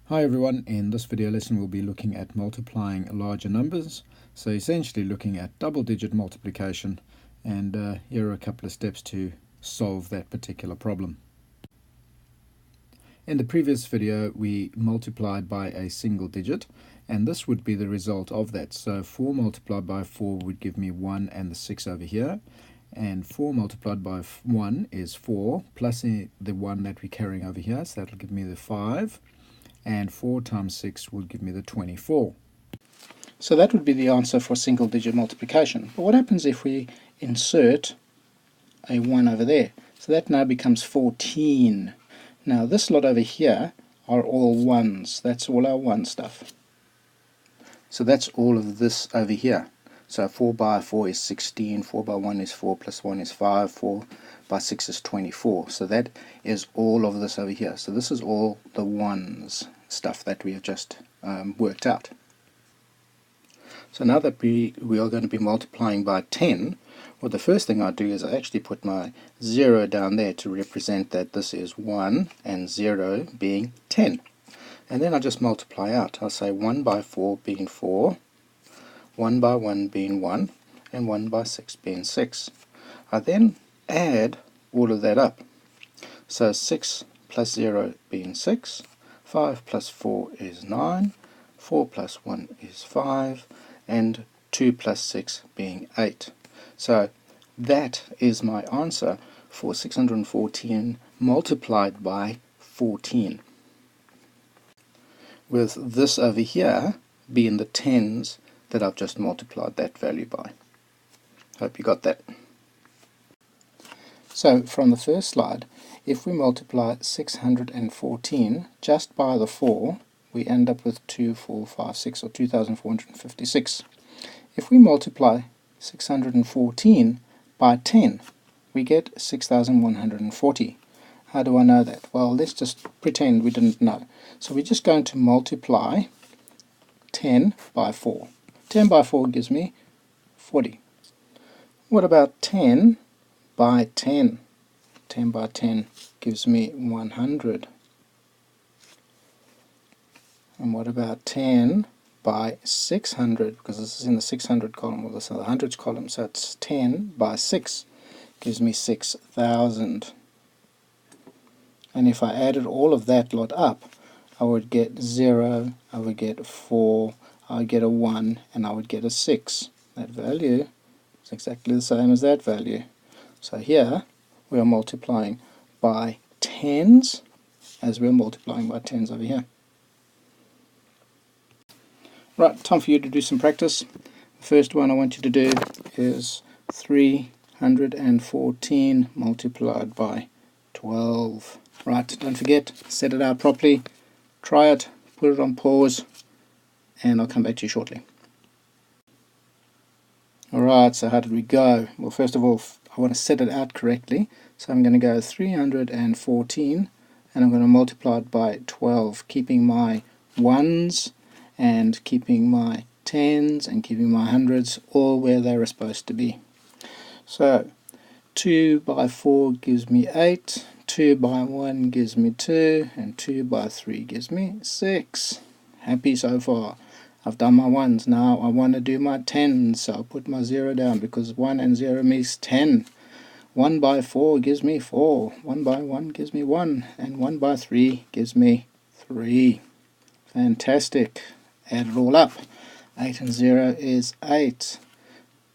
Hi everyone, in this video lesson we'll be looking at multiplying larger numbers, so essentially looking at double-digit multiplication, and here are a couple of steps to solve that particular problem. In the previous video we multiplied by a single digit, and this would be the result of that. So 4 multiplied by 4 would give me 1 and the 6 over here, and 4 multiplied by 1 is 4 plus the 1 that we're carrying over here, so that'll give me the 5. And 4 times 6 will give me the 24. So that would be the answer for single digit multiplication. But what happens if we insert a 1 over there? So that now becomes 14. Now this lot over here are all 1s. That's all our 1 stuff. So that's all of this over here. So 4 by 4 is 16, 4 by 1 is 4, plus 1 is 5, 4 by 6 is 24. So that is all of this over here. So this is all the 1s stuff that we have just worked out. So now that we are going to be multiplying by 10, well, the first thing I do is I actually put my 0 down there to represent that this is 1 and 0 being 10. And then I just multiply out. I'll say 1 by 4 being 4, 1 by 1 being 1, and 1 by 6 being 6. I then add all of that up. So 6 plus 0 being 6, 5 plus 4 is 9, 4 plus 1 is 5, and 2 plus 6 being 8. So that is my answer for 614 multiplied by 14. With this over here being the tens that I've just multiplied that value by. Hope you got that. So from the first slide, if we multiply 614 just by the 4, we end up with 2456 or 2456. If we multiply 614 by 10, we get 6140. How do I know that? Well, let's just pretend we didn't know. So we're just going to multiply 10 by 4. 10 by 4 gives me 40. What about 10 by 10? 10 by 10 gives me 100. And what about 10 by 600? Because this is in the 600 column, or this is the hundreds column, so it's 10 by 6 gives me 6,000. And if I added all of that lot up, I would get 0, I would get 4, I would get a 1, and I would get a 6. That value is exactly the same as that value. So here we are multiplying by tens as we're multiplying by tens over here. Right, time for you to do some practice. The first one I want you to do is 314 multiplied by 12. Right, don't forget, set it out properly, try it, put it on pause, and I'll come back to you shortly. Alright, so how did we go? Well, first of all, I want to set it out correctly, so I'm going to go 314 and I'm going to multiply it by 12, keeping my 1s and keeping my 10s and keeping my hundreds all where they were supposed to be. So 2 by 4 gives me 8, 2 by 1 gives me 2, and 2 by 3 gives me 6. Happy so far. I've done my 1s, now I want to do my 10s, so I'll put my 0 down because 1 and 0 makes 10. 1 by 4 gives me 4, 1 by 1 gives me 1, and 1 by 3 gives me 3. Fantastic. Add it all up. 8 and 0 is 8.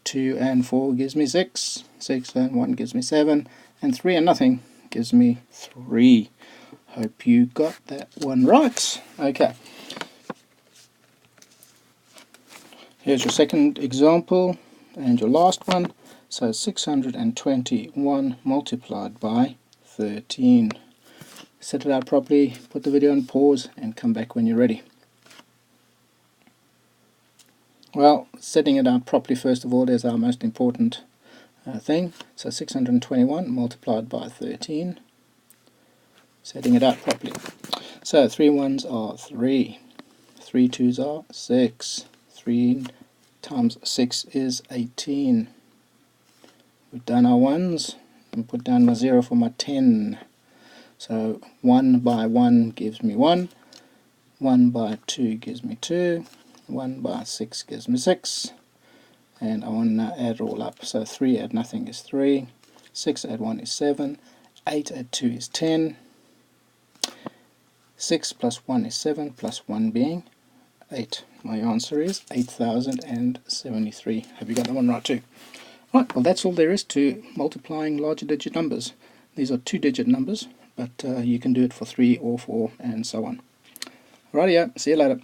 2 and 4 gives me 6. 6 and 1 gives me 7. And 3 and nothing gives me 3. Hope you got that one right. Okay. Here's your second example and your last one. So 621 multiplied by 13. Set it out properly, put the video on pause, and come back when you're ready. Well, setting it out properly first of all is our most important thing. So 621 multiplied by 13. Setting it out properly. So 3 1s are 3. 3 2s are 6. 3 times 6 is 18. We've done our 1s and put down my 0 for my 10. So 1 by 1 gives me 1, 1 by 2 gives me 2, 1 by 6 gives me 6, and I want to now add it all up. So 3 add nothing is 3, 6 add 1 is 7, 8 add 2 is 10, 6 plus 1 is 7, plus 1 being 8. My answer is 8073. Have you got that one right too? Right, well that's all there is to multiplying larger digit numbers. These are 2-digit numbers, but you can do it for 3 or 4 and so on. Rightio, see you later.